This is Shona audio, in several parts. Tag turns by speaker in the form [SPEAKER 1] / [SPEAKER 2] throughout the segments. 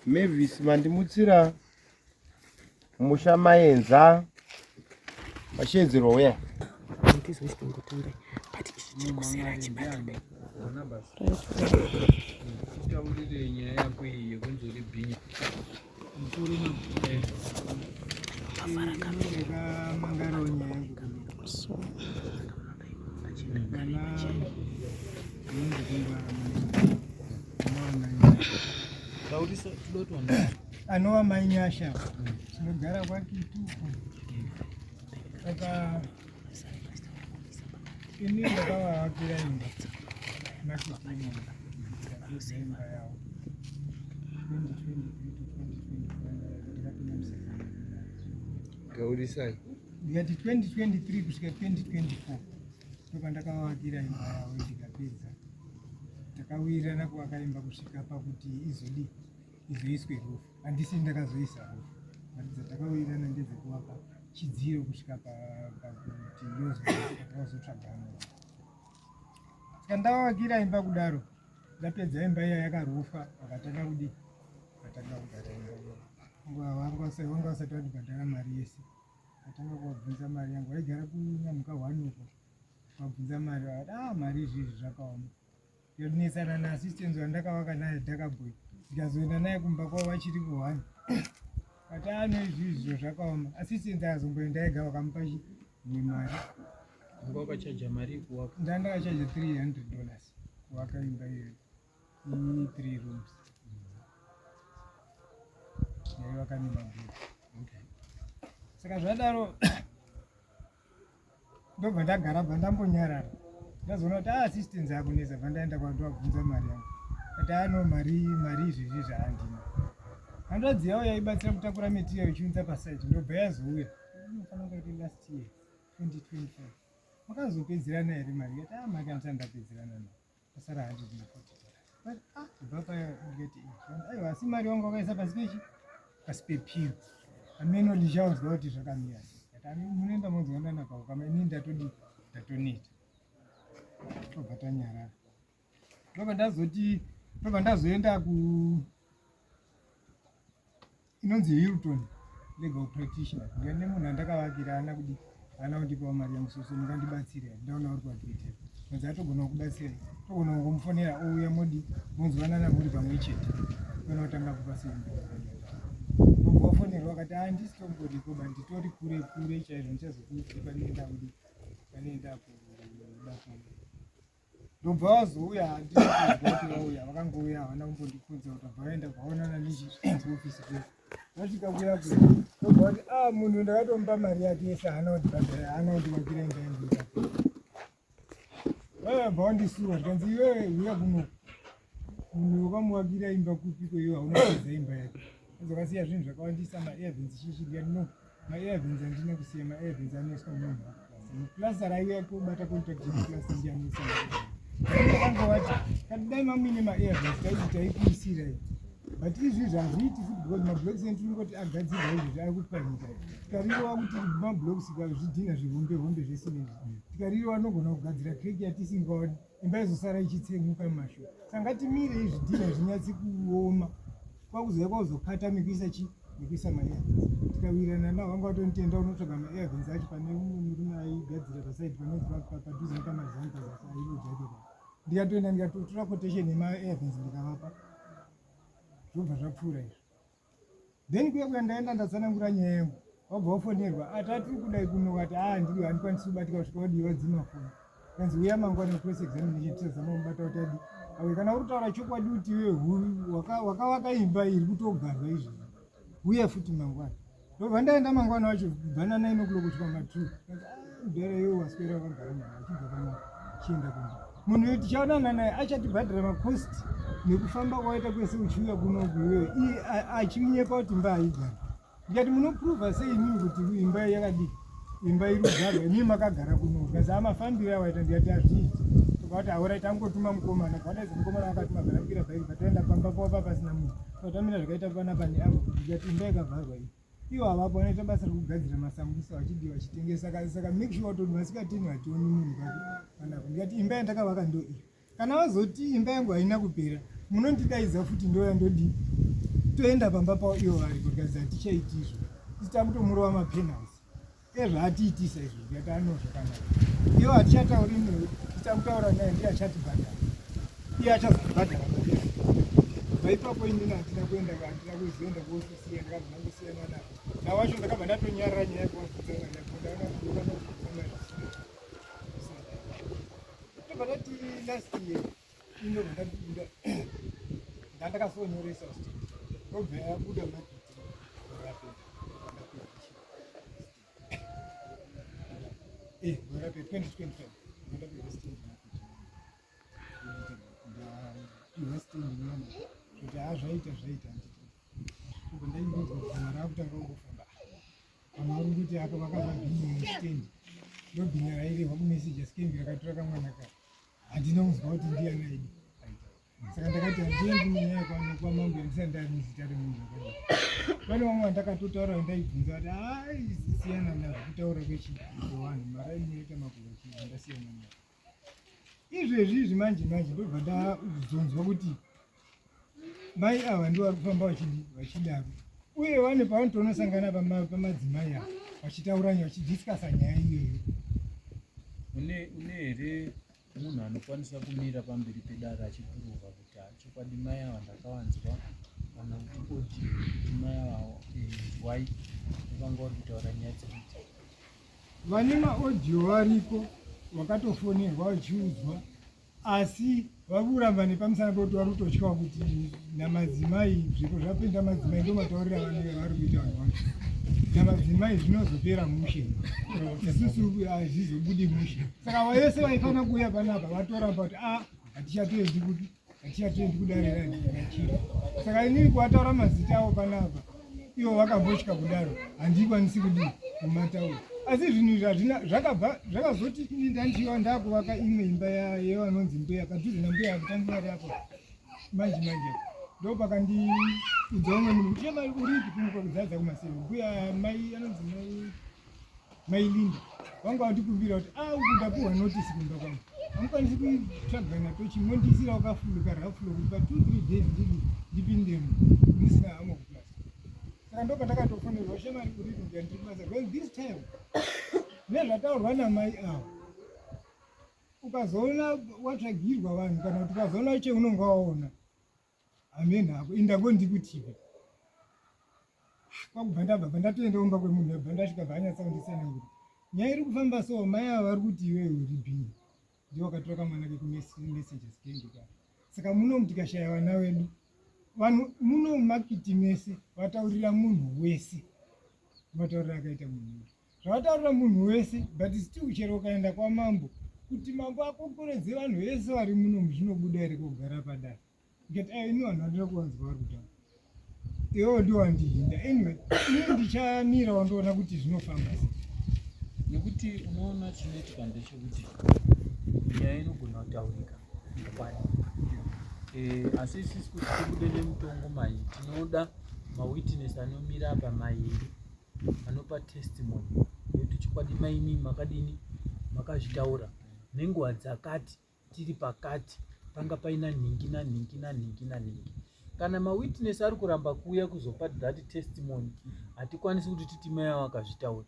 [SPEAKER 1] Mavis mandimutsira musha maenza mashedzero uya
[SPEAKER 2] ndizosvitongotanga but ichikusera chibata
[SPEAKER 3] taurire nyaya yako iyi yekunzori bhinya mukuru
[SPEAKER 4] mangaro nyaya anova manyasha tinogara kwakituku saka ini ndakavavakira imba nakutimba yavo 2023
[SPEAKER 3] gaurisai
[SPEAKER 4] ndikati 2023 kusvika 2024 ndopandakavavakira imba yavo ndikapedza takawirirana kuvaka imba kusvika pakuti izoiswe rufu handisi ndakazoisa rufu maridza takawirirana ndedzekuvaka chidziro kusvika pakuti yozotsvagana saka ndavavakira imba kudaro ndapedza imba iya yakarufa vakatanga kudi vatanga kugara imba vanga vasati vatibhadhara mari yese vatanga kuvabvunza mari yangu vaigara kunyamuka 1 uko vabvunza mari vakati mari izvizvi zvakaoma yonesana naasistenzi wandakavaka naye dhakaboy ndikazoenda naye kumba kwavo vachiri ku1 kati ano izvizvo zvakaoma asistenzi akazomboenda ega vakamupa mari
[SPEAKER 3] anga wakachaja mari kuwaka
[SPEAKER 4] ndandakachaja $300 kuvaka imba iyoyo 3 rooms yaivaka nemabhedhi. Saka zvadaro ndobva ndagara bva ndambonyarara ndazoona kuti assistance akunesa bva ndaenda kwandovabvunza mari yangu kati ano mari izvizvi zvaandina handodziyawo yaibatsira kutakura material ichiunza pasite ndobva yazouya inofanira kuti last year 2025 makazopedzerana here mari kati mari andisati ndapedzerana nayo pasara $140 kubva paya ndikati aiwa asi mari wangu wakaisa pasi pechi pasi pepiro ameno ndichaudzwa kuti zvakamira kati munoenda monzwanana pavo kama ini ndatoneta tobva tanyarara ndobva ndazoenda inonzi Hilton legal practitioner ndine munhu andakavakira ana kundipawo mari yangu soso mukandibatsira ndaona uri kwatuitira nonzi atogona kukubatsira togona kungomufonera ouya modi monzwanana muri pamwe chete ona kutanga kupa sendi ndobvafonerwa akati handisi tombodikoba nditori kure kure chaizvo ndichazokuiti panoenda ndobva wazouya handizwa kuti vauya vakangouya havana kumbondikudza kuti bvaenda kwaonana nechiofisi kwe vasvika kuya kure ndobva kuti munhu ndakatomba mari yake yese haana kutibhadhara haana kundivakira imba yangu vabva wandisuwa ndikanzi iwewe uya kuno munhu wakamuvakira imba kupiko iwe hauna kupedza imba yake azokasiya zvinhu zvakawandisa maairvins chichidikati no maairvins handina kusiya maairvins anoiswa munhu muplasta raiuya kubata contract yemuplasta ndianoisa akangovati katidai mamine maairvins taiti taikuisira but izvizvi hazviiti futi because mablocks entirikoti agadzirwa izvozvi ari kuti panyika tikarirowa kuti mablocks zvidhina zvihombehombe zvesimenti tikarirowa anogona kugadzira kreki yatisingaoni imba izosara ichitsemuka mumasho saka ngatimire izvidhina zvinyatsi kuoma kwakuziva kwakuzokata mekuisa maairvins tikawirirana navo vanga vatonitenda unotsvaga maairvins acho pane murume aigadzira pasaidi panonzi padhuze nekamazankaailojaikea ndikatoenda ndikatotora quotation yemaairvins ndikavapa zvobva zvapfuura izvo then kuya ndaenda ndatsanangura nyaya yangu wabva wafonerwa atatiri kudai kunokati ndiri handikwanisi kubatika kusvika wadiwa dzimafoni kanzi uya mangwana cross examination tisazama kumubata kuti adi awe kana uri kutaura chokwadi kuti iwe wakavaka imba iri kutogarwa izvizvi uya futi mangwana ndobva ndaenda mangwana wacho bhanana inokulo kusvika ma2 mudhara iwe waswera wakagara naye achibva pano chienda kunja munhu uyu tichaonana naye achatibhadhara makosti nekufamba kwaita kwese uchiuya kunoku iwewe iye achinyepa kuti imba haigara ndikati munopruvha sei imini kuti imba yakadii imba iri kugarwa imii makagara kunoku kazi amafambiro awaita ndikati hazviiti tokauti aurai tangotuma mukomana kadaidza mukomana wakatuma bharakira bhairi pataenda pamba pava pasina munhu patamira zvakaita panapa neavo ndikati imba yakavharwa iyi ivo havapo vanoita basa rekugadzira masambusa vachidi vachitengesa saka make sure kuti masikatini hationi munhu panapo ndikati imba yandakavaka ndo iyi kana vazoti imba yangu haina kupera munondidaidza futi ndoya ndodii toenda pamba pao iyo vari kugaza tichaiti izvo tichita kutomurova mapenalty ezvaatiitisa izvo ndikati ano zvakanaka iwo hatichatauri newe tichita kutaura naye ndiye achatibhadhara iye achazobhadhara bva ipapo inini handina kuenda handina kuzoenda kuofisi ye ndakabva ndangosiyana navo nawacho ndakabva ndatonyarara nyaya yekuvafudzana tobva tati last year inobva ndandakasonyoresa ndobva yabuda madhiti Gorape 2025 ndapedza stage kuti zvaita kubva ndaingonzwa bhuma raakutanga kungofamba vamwe vari kuti apa vakava bhinyi musitendi ndobhinya rairehwa kumeseji asikendi rakatora kamwana ka handina kunzwa kuti ndianaidi saka ndakati handiendi munyaya kwamambo yandisati ndari muzita remunhu akadai pane vamwe vandakatotaura ndaibvunza kuti hai siyana nazvo kutaura kwechiwanhu mara inoita makuru chii ndasiyana nazvo izvezvi zvimanje ndobva ndazonzwa kuti mai ava ndo vari kufamba vachidaro uye vane pavanotonosangana pamadzimai ava vachitauranya vachidhiskasa nyaya iyoyo.
[SPEAKER 3] Une here munhu anokwanisa kumira pamberi pedare achipuruva kuti chokwadi mai ava ndakavanzwa kana kuti oti mai ava nzwai vanga vari kutaura nyaya dzekuti
[SPEAKER 4] vane maodhiyo variko vakatofonerwa vachiudzwa asi vari kuramba nepamusana pekuti vari kutotyawa kuti namadzimai zvipo zvapinda madzimai ndo mataurira vanenge vari kuita vanhu vacho namadzimai zvinozopera mushe isusu hazvizobudi mushe saka vese vaifanira kuuya panapa vatoramba kuti hatichatoendi kudarerachiro saka inini kuvataura mazita avo panapa ivo vakambotya kudaro handikwanisi kudii kumataura asi zvinhu zvakazoti ini ndandiwa ndakuvaka imwe imba yevanonzi mbeya padhuze nambeya akutangira ri apo manje ndopakandiudza umwe munhu kuti mari uripi kumuka kudzadza kumaseve mbuya mai anonzi mai Linda vanga vandikumbira kuti uku ndapuhwa notisi kumba kwangu hamukwanisi kuitsvaga natochi mondisira wakafuluka rafulo kuti pa 2-3 days ndipindemo musina hama kuplasa saka ndopandakatofonerwa shemari uripi ndandiri kubasa because this time nezvataurwa namai avo ukazoona watsvagirwa vanhu kana kuti ukazoona cheunonga waona amen hako indangondikutipe kwakubva ndabva ndatoendaumba kwemunhu abva ndasvika bvanyatsaundisana kuti nyaya iri kufamba so mai ava vari kuti iwe uri bhini ndio wakatora kamwana kekumesejes keindika saka muno tikashaya vana vedu vanhu muno mumakiti mese vataurira munhu wese vataurira akaita munhu wese zvavataurira munhu wese but still chero ukaenda kwamambo kuti mambo akomboredze vanhu vese vari muno zvinobuda ere kugara padare ngeti ini vanhu vandira kuvanzwa vari kutaura iwo ndio wandihinda anyway ini ndichamira wandoona kuti zvinofamba sei
[SPEAKER 3] nekuti unoona chinoitika ndechekuti nyaya inogona kutaurika kwani asi isisi kuti tibude nemutongo mai tinoda mawitness anomira pamairi anopa testimony yekuti chokwadi maimi makadini makazvitaura nenguva dzakati tiri pakati panga paina nhingi nanhingi kana mawitness ari kuramba kuuya kuzopa that testimony hatikwanisi kuti titi mai avo akazvitaura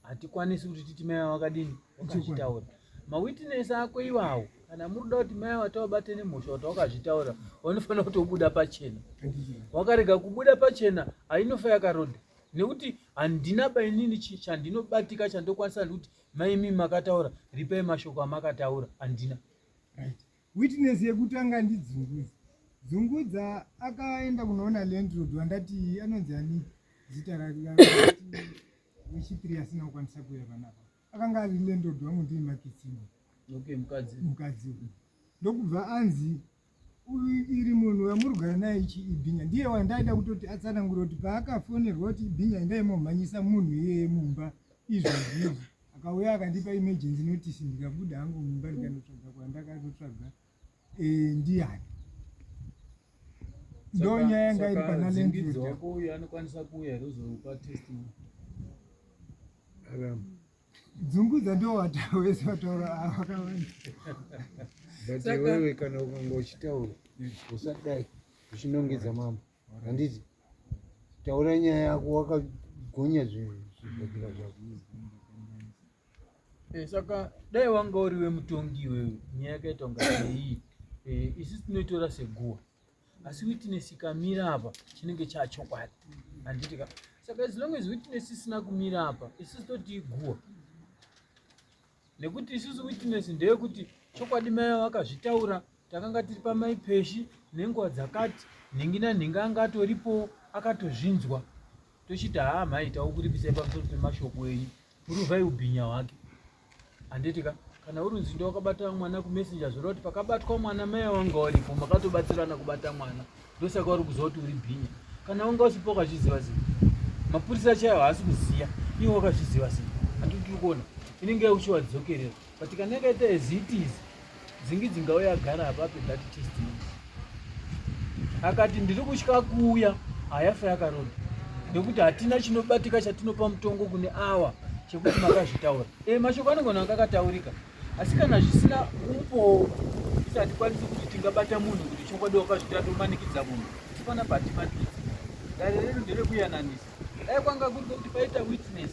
[SPEAKER 3] hatikwanisi kuti titi mai avo akadini wakazvitaura mawitness ako iwawo kana muri kuda kuti mai avo tavabate nemhosva kuti wakazvitaura vanofanira kutobuda pachena wakarega kubuda pachena hainofa yakarodha nekuti handina bainini chandinobatika chandokwanisa kuti maimi makataura ripai mashoko amakataura handina
[SPEAKER 4] right. Witness yekutanga ndidzungudza akaenda kunoona landlord wandati anonzi ani zita rake wechipiri asina kukwanisa kuuya panapa akanga ari landlord wangu ndiri makitsimo mukadzi ndokubva anzi iri munhu wamuri kugara naye ibhinya ndiye wandaida kutoti atsanangura kuti paakafonerwa kuti ibhinya ndaimomhanyisa munhu iyeye mumba izvozvizvi akauya akandipa emergency notice ndikabuda hangu mumba ndikanotsvaga kwandakanotsvaga ndiani ndo nyaya yanga iri pana landlord
[SPEAKER 3] wako uyu anokwanisa kuuya rozopa testimony
[SPEAKER 4] dzungudza ndo wese wataura wakawanda
[SPEAKER 5] but wewe kana ukanga uchitaura usadai uchinongedza mambo handiti taura nyaya yako wakagonya zvibhakira zvako.
[SPEAKER 3] Saka dai wanga uri wemutongi iwewe nyaya yakaita kunga iyi isusu tinoitora seguwa, asi witness ikamira apa chinenge chachokwadi handiti ka. Saka as long as witness isina kumira apa isusu toti iguwa, nekuti isusu witness ndeyekuti chokwadi mai vakazvitaura, takanga tiri pamaipeshi nenguva dzakati, nhingi nanhingi anga atoripo akatozvinzwa, tochiti haa mai taukuripisa pamusoro pemashoko enyu, uruvai ubhinya hwake handiti ka. Kana urunzi ndo wakabata mwana kumessenger zvoreva kuti pakabatwa mwana mai wanga uripo makatobatsirana kubata mwana, ndosaka uri kuziva kuti uri bhinya. Kana wanga usipo wakazviziva sei? Mapurisa chaiwo haasi kuziya, iwe wakazviziva sei? Handiti tiri kuona inenge uchiwadzokerera but kana yakaita ezitizi dzingi dzingauya agara apapo that testimony akati ndiri kutya kuuya hayafa yakaroda, nekuti hatina chinobatika chatinopa mutongo kune awa chekuti makazvitaura. Mashoko anogona anga akataurika, asi kana zvisina upo tisatikwanisi kuti tingabata munhu kuti chokwadi wakazvitaura tomanikidza munhu tipana patimanikidza. Dare redu nderekuyananisa. Dai kwanga kuri kuti paita witness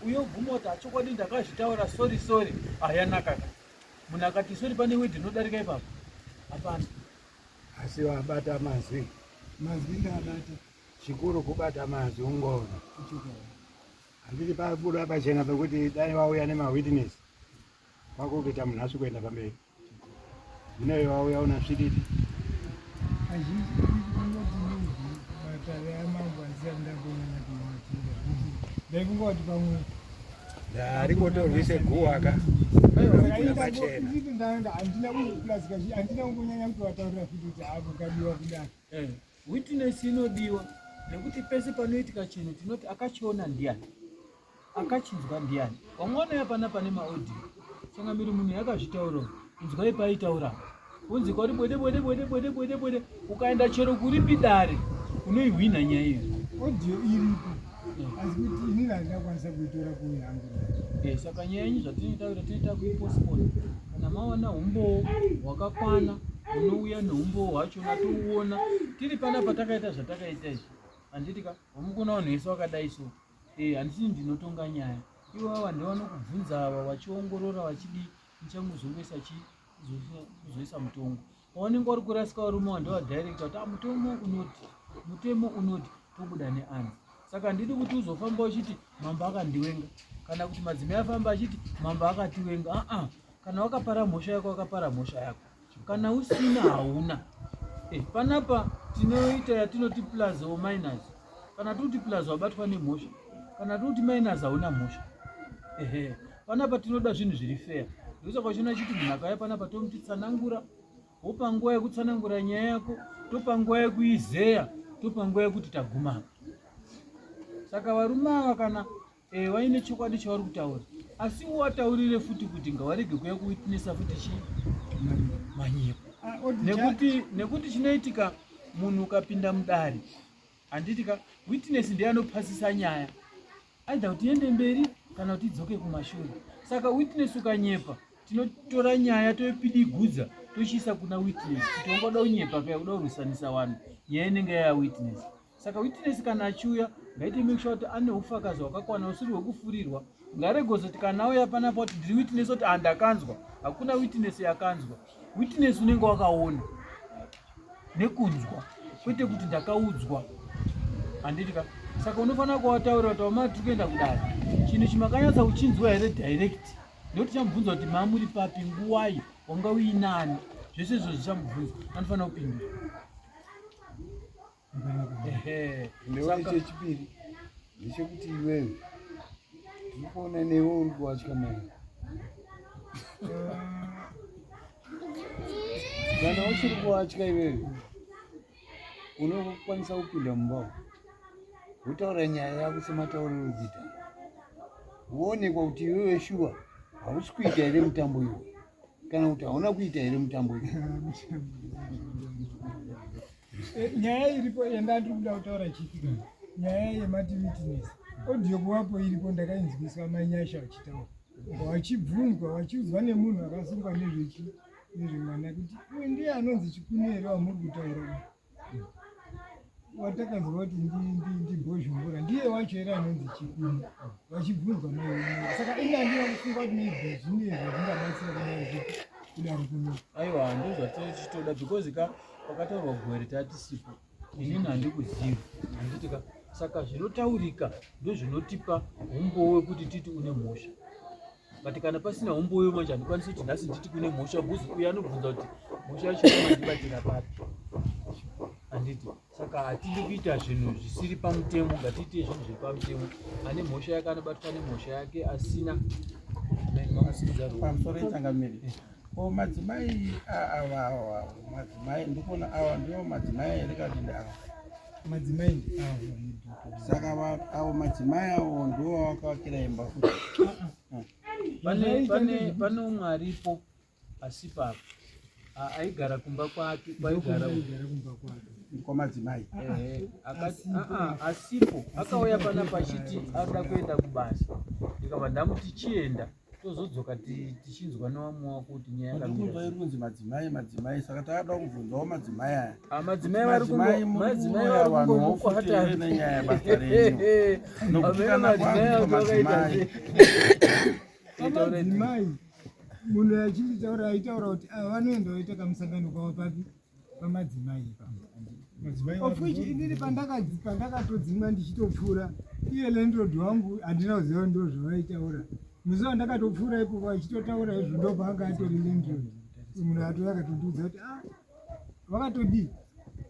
[SPEAKER 3] uyo bvuma kuti achokwadi ndakazvitaura sorry ayanaka. Munhu akati sori pane wedhi inodarika ipapo hapana.
[SPEAKER 5] Asi wabata mazwi
[SPEAKER 4] ndabata
[SPEAKER 5] chikuru kubata mazwi ungoona handiti pabuda pachena pekuti dai wauya nemawitness kwako kuita munhu asi kuenda pamberi. Zvino wauya una svididi
[SPEAKER 4] azhinji kungoti matare amambo andisiya kundambonyanya kumatira ndaikungoti pamwe
[SPEAKER 5] arikotorwise guwaka
[SPEAKER 4] handina kumbonyanya kutovataurira futi kuti apo kadiwa kudai.
[SPEAKER 3] Witness inodiwa nekuti pese panoitika chinhu tinoti akachiona ndiani, akachinzwa ndiani. Wamwana yapana pane maaudio changamiri munhu yakazvitaura inzwai paitaura unzi kwari bwede ukaenda chero kuri pidare unoihwina nyaya iyo.
[SPEAKER 4] Audio iripo asi kuti inini handakwanisa kuitora kuihangu.
[SPEAKER 3] Saka nyaya yenyu zvatinotaura tinoita kuipostpone. Kana mawana umbo hwakakwana unouya neumbo hwachona touona tiri pana patakaita zvatakaita izvi handiti ka. Wamukona vanhu vese wakadai so handisi ndinotonga nyaya, ivo ava ndevanokubvunza ava vachiongorora vachidi nichangozoisa mutongo. Paunenge uri kurasika varume wandovadirector kuti mutemo unoti tobuda neani. Saka ndidi kuti uzofamba uchiti mambo akandiwenga, kana kuti madzimai afamba achiti mambo akatiwenga. Kana wakapara mhosva yako wakapara mhosva yako, kana usina hauna. Panapa tinoita yatinoti plus or minus. Kana tuti plus wabatwa nemhosva, kana tuti minus hauna mhosva. Panapa tinoda zvinhu zviri fair. Ndosaka uchiona chiti munhu akauya panapa tomuti tsanangura, wopa nguva yekutsanangura nyaya yako, topa nguva yekuizeya, topa nguva yekuti taguma. Saka varume ava kana vaine chokwadi chavari kutaura, asi wataurire futi kuti ngavarege kuuya kuwitnessa futi manyepo. Nekuti chinoitika munhu ukapinda mudare handiti ka, witness ndiye anopasisa nyaya aidha kuti iende mberi kana kuti idzoke kumashure. Saka witness ukanyepa tinotora nyaya toipidigudza tochiisa kuna witness kuti ungoda unyepa kaya kuda kurwisanisa vanhu, nyaya inenge yaya witness. Saka witness kana achiuya ngaiti make sure kuti ane ufakazi hwakakwana usiri hwekufurirwa. Ngaregozoti kana auya panapa kuti ndiri witness kuti handakanzwa, hakuna witness yakanzwa. Witness unenge wakaona nekunzwa kwete kuti ndakaudzwa handiti ka. Saka unofanira kuwataura kuti wamati tiri kuenda kudare chinhu chimakanyatsa kuchinzwa here direct, ndokuti chamubvunza kuti mamuri papi nguwai wanga uinani, zvese izvo zvichamubvunza anofanira kupindura.
[SPEAKER 5] Ndewaite chipiri ndechekuti iwewe ndikuona newe uri kuwatya mai. Kana uchiri kuwatya iwewe unokwanisa kupinda mumba wotaura nyaya yako sematauriro udziita, woonekwa kuti iwewe shuwa hausi kuita here mutambo iwe kana kuti hauna kuita here mutambo iwe.
[SPEAKER 4] Nyaya iripo yandandiri kuda kutaura chifika nyaya yemati witness. Audio kuvapo iripo ndakainzwiswa manyasha vachitaura, wachibvunzwa wachiudzwa nemunhu akasungwa nezvemwana kuti uyu ndiye anonzi chikunu here wamuri kutaura. watakanzwa kuti ndimbozvumbura ndiye wacho ere anonzi chikunu vachibvunzwa naye. Saka ina ndina kufunga kuti maybe zvinezvo zvingabatsira kudaro kuno.
[SPEAKER 3] Aiwa, ndozvatichitoda because pakataurwa gwere tatisipo inini handikuzivi handitika. Saka zvinotaurika ndozvinotipa umboo wekuti titi une mhosva. But kana pasina umboo manje handikwanisi kuti nhasi nditi kune mhosva bhuzi uya anobvunza kuti mhosva yacho inondibatira papi. Handiti. Saka hatidi kuita zvinhu zvisiri pamutemo, ngatiite zvinhu zviri pamutemo. Ane mhosva yake anobatwa nemhosva yake, asina
[SPEAKER 6] pamusoro itsangamiri. Madzimai ava madzimai ndikuona ava ndiwo madzimai here katinde ava
[SPEAKER 4] Madzimai ndi avo.
[SPEAKER 6] saka avo madzimai avo ndiwo vakavakira imba futi.
[SPEAKER 3] Pane umwe aripo asipa aigara kumba kwake, kwaigara
[SPEAKER 4] kumba kwake.
[SPEAKER 6] Kwamadzimai
[SPEAKER 3] asipo akauya panapa achiti arikuda kuenda kubasa. Ndikabva ndamuti chienda tozodzoka tichinzwa nevamwe wako kuti nyaya
[SPEAKER 6] yakamira. Iri kunzi madzimai saka takada kubvunzawo madzimai aya.
[SPEAKER 3] Madzimai vari kungokwata
[SPEAKER 6] nenyaya yabasa renyu. Nokutana kwangu madzimai.
[SPEAKER 4] Madzimai munhu achitaura aitaura kuti vanoenda vaita kamusangano kwavo papi pamadzimai. Ofuchi inini pandakatodzimwa ndichitopfuura iye landlord wangu handina kuziva ndo zvavaitaura. Musi wandakatopfuura ipopo achitotaura izvo ndobva anga atori landlord. Munhu atori akatondiudza kuti vakatodii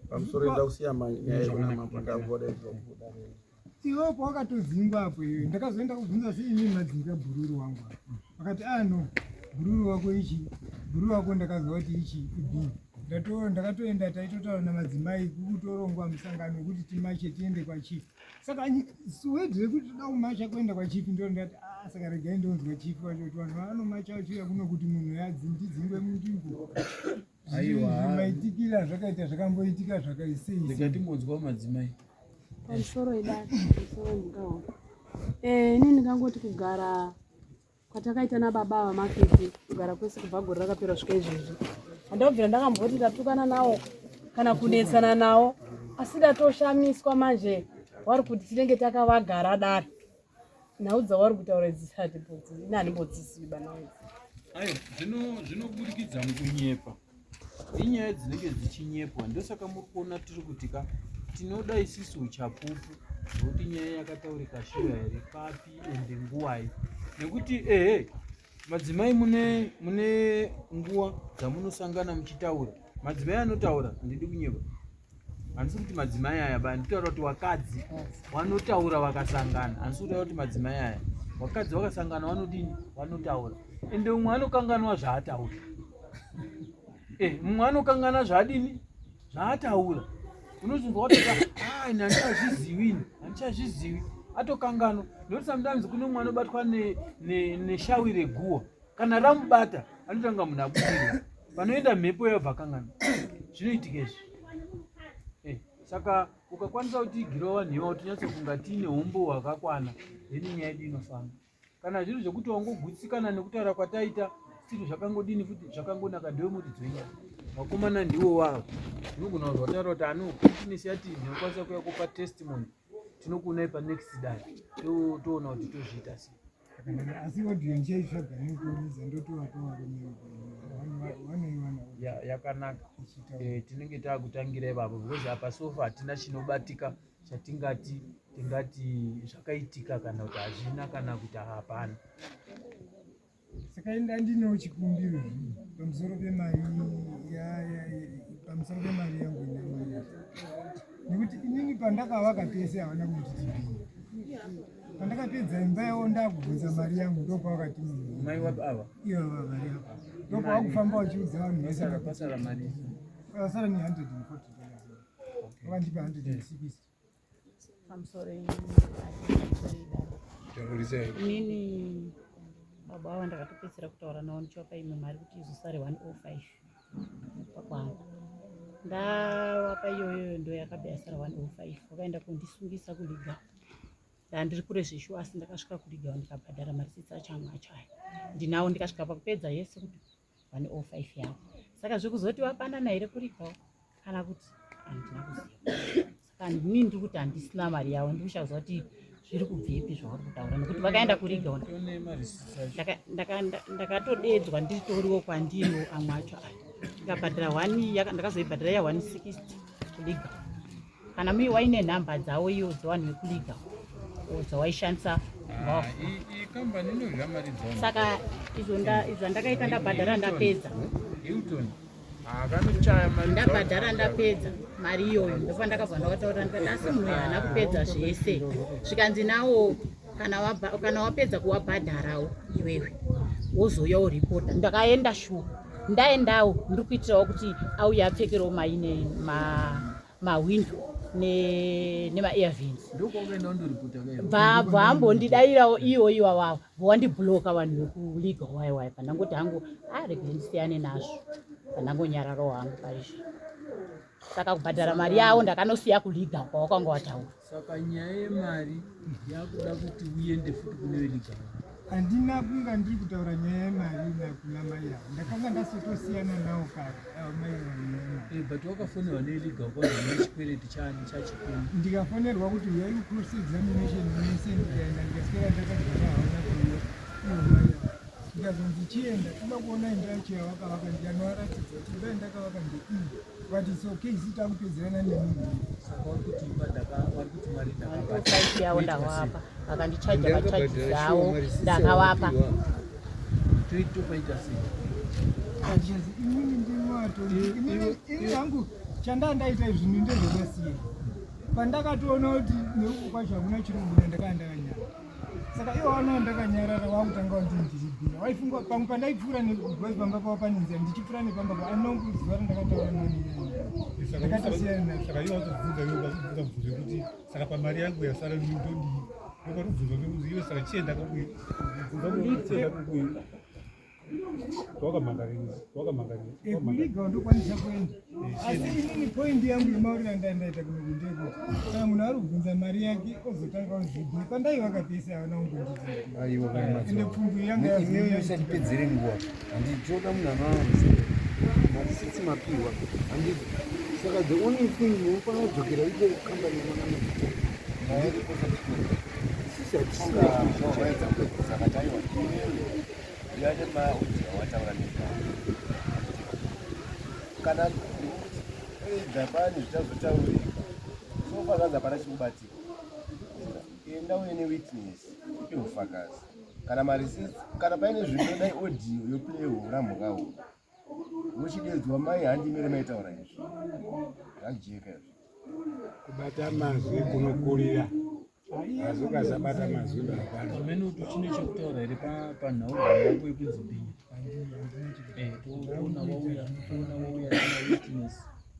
[SPEAKER 6] pamusoro enda kusiya nyaya yekunamapandavoda izvobuda.
[SPEAKER 4] Iwepo wakatodzingwa apo iwe. Ndakazoenda kubvunza sei inini madzinga bhururu wangu. Vakati no bhururu wako ichi, bhururu wako ndakazwa kuti ichi ibhii. Ndakatoenda taitotaura namadzimai kukutorongwa musangano wekuti timache tiende kwachifu. Saka suwedhire kuti toda kumacha kuenda kwachifu ndo ndati saka regai ndonzwa chifu wacho kuti vanhu vanomacha vachiuya kuno kuti munhu ndidzingwe munzvimbo.
[SPEAKER 3] Aiwa,
[SPEAKER 4] maitikira zvakaita zvakamboitika zvakaisei.
[SPEAKER 3] Ndikatimbonzwawo madzimai.
[SPEAKER 2] Pamusoro edare, pamusoro mugao. Ini ndingangoti kugara kwatakaita nababa vamakete, kugara kwese kubva gore rakapera svika izvezvi. Handakubvira ndakamboti ndatukana nawo kana kunetsana nawo, asi ndatoshamiswa manje wari kuti tinenge takavagara dare. Nhau dzawari kutaura dzisati bodzi, ini handimbodzisivi bana wangu.
[SPEAKER 3] Zvinoburikidza mukunyepa. Inyaya dzinenge dzichinyepwa, ndosaka muri kuona tiri kutika tinoda isusu uchapupu nokuti nyaya yakataurika shuwa here papi ende nguwai. Nekuti madzimai mune nguwa dzamunosangana muchitaura. Madzimai anotaura ndidi kunyepa. Handisi kuti madzimai aya bani nditaura kuti wakadzi wanotaura vakasangana. Handisi kutaura kuti madzimai aya wakadzi vakasangana vanodini vanotaura. Ende umwe anokanganwa zvaataura. Mumwe anokangana zvadini zvaataura. Unozvunzwa kuti ini handichazvizivi atokanganwa. Nokuti sometimes kune umwe anobatwa neshawi reguwa. Kana ramubata anotanga munhu abudira. Panoenda mhepo yabva kanganwa. Zvinoitika izvi. Saka ukakwanisa kuti igirowa nhiwa kuti unyatsofunga tiine umbo hwakakwana, then nyaya yedu inofamba. Kana zviri zvokuti wangogutsikana nekutaura kwataita siri zvakangodini futi zvakangonaka ndiwe muridzi wenyaya. Vakomana ndiwo wavo. Unogona kutaura kuti business yati ndinokwanisa kuuya kupa testimony. Tinokuonai panext day. Toona kuti tozviita sei.
[SPEAKER 4] Asi audience chaitsvaga nekuuridza ndotovatova
[SPEAKER 3] yakanaka. Tinenge taakutangira ipapo because apa sofa hatina chinobatika chatingati zvakaitika kana kuti hazvina kana kuti hapana.
[SPEAKER 4] Saka ndinewo chikumbiro pamusoro pemari yangu inamai. Nekuti inini pandakavaka pese havana kunditibhira. Pandakapedza imba yavo ndakubvunza mari yangu ndopavakati
[SPEAKER 3] mai ava
[SPEAKER 4] ivo mari yavo ndopavakufamba vachiudza vanhu vese
[SPEAKER 3] pasara mari
[SPEAKER 4] pasara ne$140 vakandipa 160.
[SPEAKER 2] Pamusoro inini baba vavo ndakatopedzera kutaura navo ndichivapa imwe mari kuti izosare 105 pakwangu. Ndavapa iyoyo ndo yakabva yasara 105. Vakaenda kundisungisa kuliga. Ndandiri kure zvishu asi ndakasvika kuliga ndikabhadhara mari dzichangu achaya. Ndinawo ndikasvika pakupedza yese kuti 105 yavo. Saka zvikuzoti vapanana here kuligawo kana kuti handina kuziva.
[SPEAKER 7] kandi inini ndiri kuti handisina mari yavo ndikushauza kuti zviri kubvepi zvauri kutaura nekuti vakaenda kurigaona ndakatodedzwa ndiritoriwo kwandino amwe acho ndikabhadhara 1 ndakazoibhadhara ya 160 kuliga kana mui waine nhamba dzavo iyo dzevanhu vekuliga dzawaishandisa saka izvo ndakaita ndabhadhara ndapedza ndabhadhara ndapedza mari iyoyo ndofa ndakabva ndakataura ndikati asi munhu haana kupedza zvese zvikanzi nawo kana wapedza kuwabhadharawo iwewe wozouya uripota ndakaenda shuwa ndaendawo ndiri kuitirawo kuti auye apfekerewo maine mawindo nema-airvins vambondidayirawo iwo wavo vowandibhuloka vanhu vekuliga waiwai pandangoti hangu rege ndisiyane nazvo pandangonyararo hangu paizvo saka kubhadhara mari yavo ndakanosiya kuliga kwawakanga wataura.
[SPEAKER 3] Saka nyaya yemari yakuda kuti uende futi kune veliga
[SPEAKER 4] handina kunga ndiri kutaura nyaya yemari kuna mai yavo ndakanga ndasotosiyana nawo kare mai vanyaya
[SPEAKER 3] but wakafonerwa neliga ukazi nechikwereti chani chachikuru
[SPEAKER 4] ndikafonerwa kuti uyai kucross examination nese ndikaenda ndikaswera ndakagara haona kuuya ndikazonzi chienda toda kuona imba yacho yavakavaka ndiyanovaratidza kuti imba yandakavaka ndeiyi but it's okay isita kupedzerana nemunhu
[SPEAKER 3] saka vari kuti mari
[SPEAKER 7] saiti yavo ndavapa vakandichaja vachaji dzavo ndakavapa
[SPEAKER 3] toitopaita sei
[SPEAKER 4] achazi imini ndimwato ini hangu chandandaita zvinhu ndezvakasiya pandakatoona kuti neuku kwacho hakuna chirikubuda ndakaa ndakanyara saka iwo vanawo ndakanyarara wakutanga kuti ndiribuda waifunga pamwe pandaipfuura nebhozi pamba pavo panenzira ndichipfuura nepamba pavo anonguziva randakataura ndakatosiyana
[SPEAKER 8] saka iwo watobvunza iwobvunza kuti saka pamari yangu yasara ndodii wakatobvunzwa nekuzi iwe saka chienda kakui
[SPEAKER 4] kuliga ndokwanisa kuenda asi inini poindi yangu yemaurira ndaendaita kunokundekuti kana munhu ari kubvunza mari yake ozotanga kuzvidhini pandaivaka pese havana kungonditiende pfumvu yanga
[SPEAKER 1] yaisatipedzere nguva handichoda munhu anosisi mapiwa saka the only thing unofanira kudzokera iko kambani kana dzapani zvichazotaurika sofakanza pana chikubatika enda uye newitness ipe ufakazi kana marisiti kana paine zvinodai audio yoplay ramhukawo muchidedzwa mai handimere maitaura izvi zvajeka izvi
[SPEAKER 5] kubata mazwi kunokurira asi ukasabata mazwi
[SPEAKER 3] zvimene kuti chine chekutaura here panhau yako yekunzipinga toona wauya tana witness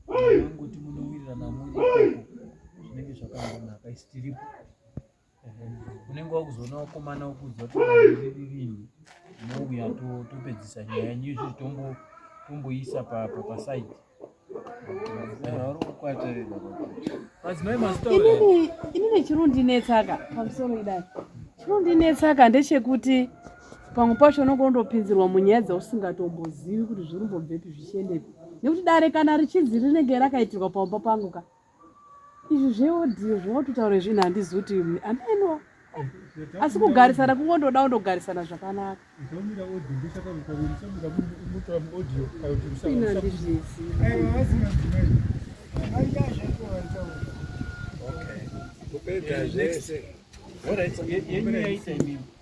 [SPEAKER 3] angoti munowirirana muri ikoko zvinenge zvakangonaka isi tiripo unenge wakuzoona wakomana wokudzwa kuti riri rinhi nouya topedzisa nyaya yenyu izvi tomboisa pasaidi madzimai mazitaura
[SPEAKER 2] inini chirundinetsaka pamusoro idai chirundinetsaka ndechekuti pamwe pacho unonge undopinzirwa munyaya dzausingatombozii kuti zvirimbobvepi zvichiendepi nekuti dare kana richinzi rinenge rakaitirwa pamba pangu ka izvi zveodhiyo zvinototaura zvinhu handizi kuti anaino asi kugarisana kungondoda undogarisana zvakanaka ina ndizvisi
[SPEAKER 3] yenyu yaita imimi